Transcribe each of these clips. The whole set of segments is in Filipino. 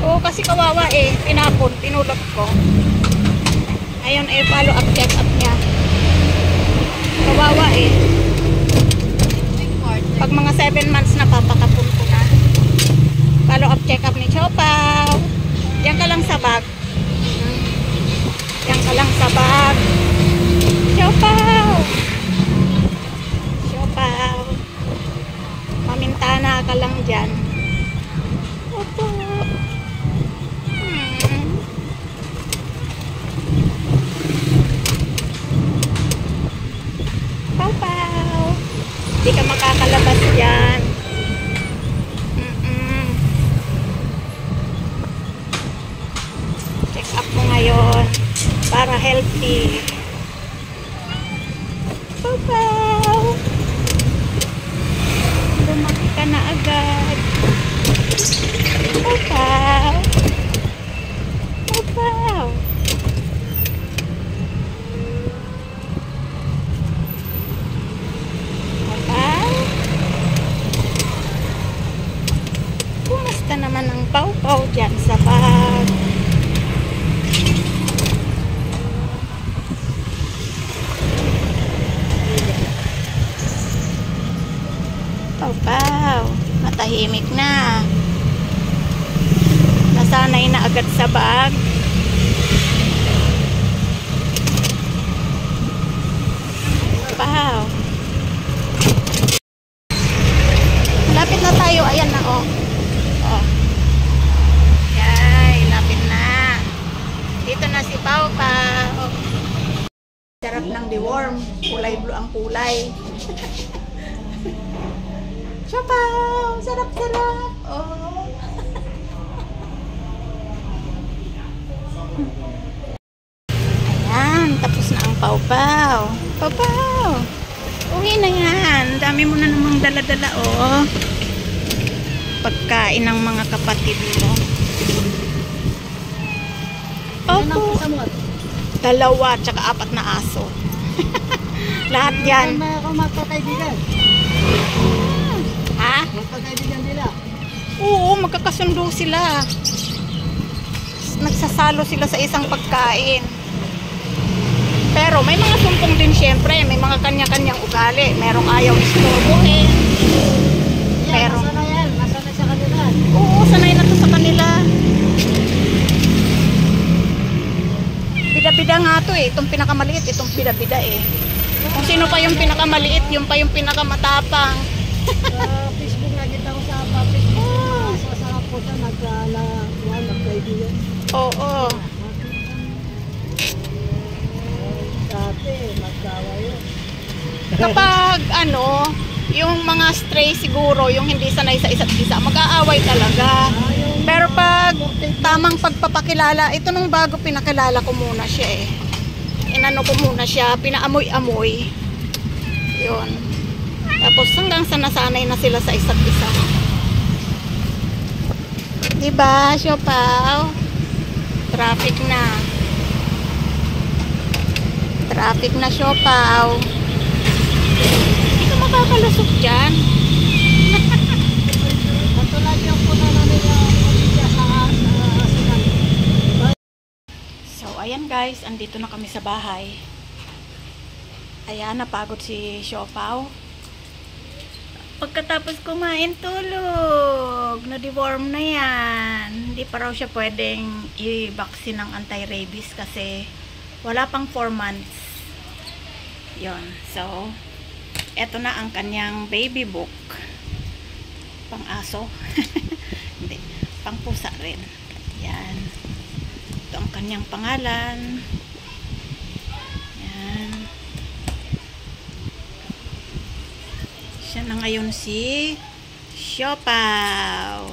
Oo, kasi kawawa eh. Pinapon, pinulot ko. Ayun eh, follow up, check up niya. Kawawa eh. Pag mga 7 months na, papakapon ko na. Follow up, check up ni Chopaw. Yan ka lang sa bag. Yan ka lang sa bag. Chopaw! Chopaw! Mamintana ka lang dyan. Opo. Chopaw! Hindi ka makakalabas dyan. Check up mo ngayon para healthy. Chopaw! Lumaki ka na agad. Chopaw! Chopaw! Chopaw? Kumusta naman ang pawpaw dyan sa bag? Pawpaw, matahimik na. Nasanay na agad sa bag. Pawpaw. Lapit na tayo. Ayan na, oh. Oh. Yay, lapit na. Dito na si Pawpaw. Sarap ng deworm. Kulay blue ang kulay. Chopaw! Sarap-sarap! Oh! Ayan, tapos na ang pawpaw. Pawpaw! Uwi na yan. Dami mo na namang dala-dala, oh. Pagkain ng mga kapatid mo. Opo. Dalawa, tsaka 4 na aso. Lahat yan. Magkakaibigan. Ha? Magkakaibigan nila. Oo, magkakasundo sila. Nagsasalo sila sa isang pagkain. Pero may mga sumpong din syempre. May mga kanya-kanyang ugali. Merong ayaw istorbohin. Pero sanay yan. Masanay sa kanila. Oo, sanay na to sa kanila. Bida-bida nga to eh. Itong pinakamaliit, itong bida-bida eh. Kung sino pa yung pinakamaliit, yung pa yung pinakamatapang. Sa Facebook nakita ko sa Facebook. Sa po siya nagkaibigan. Oo. Dati, magkawa yun. Kapag ano, yung mga stray siguro, yung hindi sanay sa isa't isa, mag-aaway talaga. Pero pag tamang pagpapakilala, ito nung bago pinakilala ko muna siya eh. Inano ko muna siya, pinaamoy-amoy. Yun. Tapos hanggang sa nasanay na sila sa isa't isa. Diba, Chopaw? Traffic na. Traffic na, Chopaw. Hindi ka makakalusok dyan. Katulad yung puno na nila sa asinan. So, ayan guys, andito na kami sa bahay. Ayan, napagod si Chopaw. Pagkatapos kumain, tulog. Na-deworm na yan. Hindi pa raw siya pwedeng i-vaccine ng anti-rabies kasi wala pang 4 months. Yon. So, eto na ang kanyang baby book. Pang aso. Hindi. Pang pusa rin. Yan. Ito ang kanyang pangalan. Yan. Siya na ngayon si Chopaw.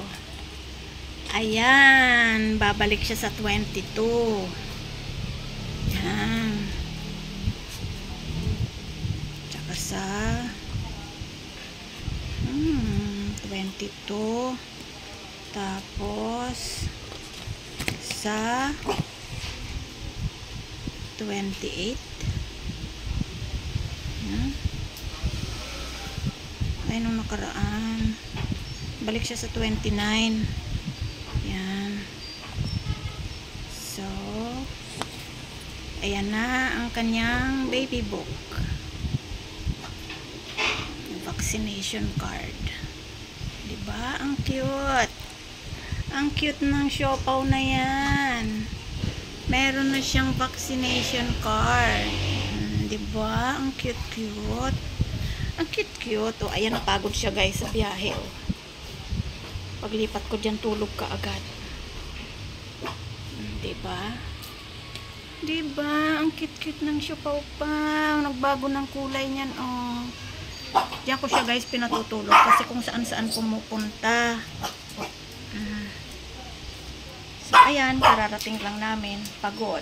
Ayan. Babalik siya sa 22. Yan. Tsaka sa 22. Tapos sa 28. Yan. Ay, nung nakaraan balik siya sa 29. Yan. Ayan na ang kanyang baby book. Vaccination card. Diba? Ang cute. Ang cute ng siopaw na yan. Meron na siyang vaccination card. Diba? Ang cute-cute. Ang cute-cute. O, ayan, napagod siya guys sa biyahe. O. Paglipat ko dyan, tulog ka agad. Diba? Diba? Ang cute-cute ng siopaw pa. Nagbago ng kulay niyan. Oh. Diyan ko siya guys pinatutulog kasi kung saan-saan pumupunta. So, ayan. Kararating lang namin. Pagod.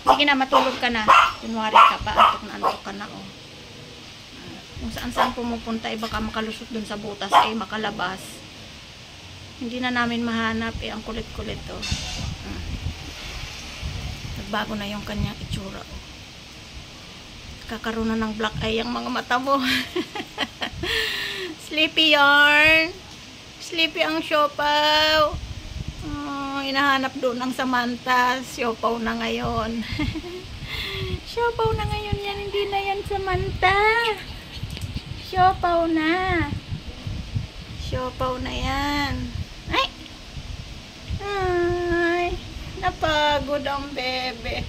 Sige na, matulog ka na. Kunwari ka pa. Antok ka na. Oh. Kung saan-saan pumupunta, baka makalusot dun sa butas, makalabas. Hindi na namin mahanap. Ang kulit-kulit. Oh. Nagbago na yung kanyang itsura. Oh. Kakaroon na ng black eye ang mga mata mo. Sleepy yarn. Sleepy ang siopaw. Oh, hinahanap doon ng Samantha. Siopaw na ngayon. Siopaw na ngayon yan. Hindi na yan Samantha. Siopaw na. Siopaw na yan. Ay! Ay! Napagod ang bebe.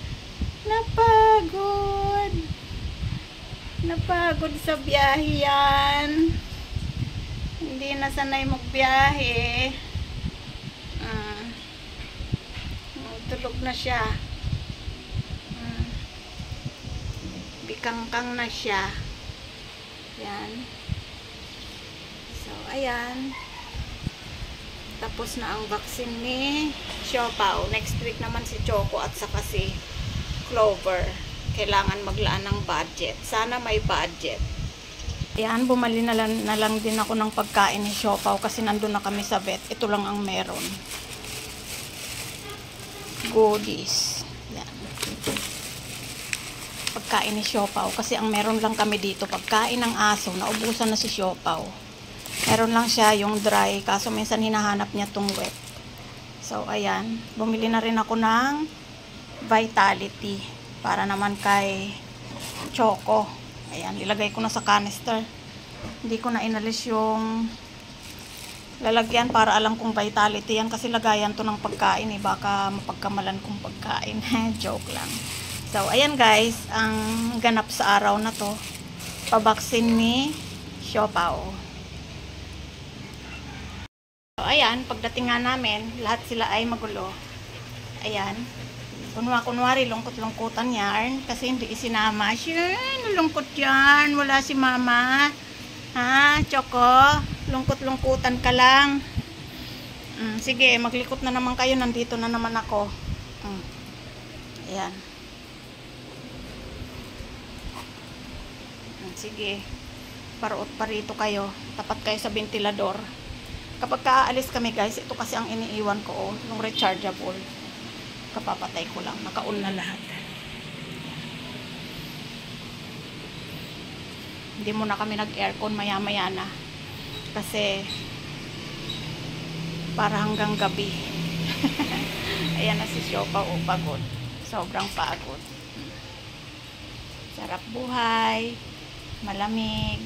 Napagod. Napagod sa biyahe yan. Hindi na sanay magbiyahe. Tulog na siya. Bikangkang na siya. Yan. So, ayan. Tapos na ang vaccine ni siopaw. Next week naman si Choco at saka si Clover. Kailangan maglaan ng budget. Sana may budget. Ayan, bumali na lang din ako ng pagkain ni siopaw kasi nandun na kami sa vet. Ito lang ang meron. Goodies. Yan. Pagkain ni siopaw kasi ang meron lang kami dito. Pagkain ng aso. Naubusan na si siopaw. Meron lang siya yung dry. Kaso minsan hinahanap niya tong wet. So, ayan. Bumili na rin ako ng Vitality. Para naman kay Choco. Ayan, ilagay ko na sa canister. Hindi ko na inalis yung lalagyan para alam kong Vitality yan. Kasi lagayan to ng pagkain baka mapagkamalan kong pagkain. Joke lang. So, ayan guys. Ang ganap sa araw na to. Pabaksin ni siopaw. So, ayan. Pagdating nga namin, lahat sila ay magulo. Ayan. Kunwari, lungkot-lungkutan yarn. Kasi hindi isinama. Siya, nalungkot yan. Wala si mama. Ha, Choco? Lungkot-lungkutan ka lang. Sige, maglikot na naman kayo. Nandito na naman ako. Ayan. Sige. Paruot parito kayo. Tapat kayo sa ventilador. Kapag kaalis kami guys, ito kasi ang iniiwan ko. Yung rechargeable. Kapapatay ko lang. Naka-on na lahat. Hindi muna kami nag-aircon maya-maya na. Kasi para hanggang gabi. Ayan na si siopaw. Pagod. Sobrang pagod. Sarap buhay. Malamig.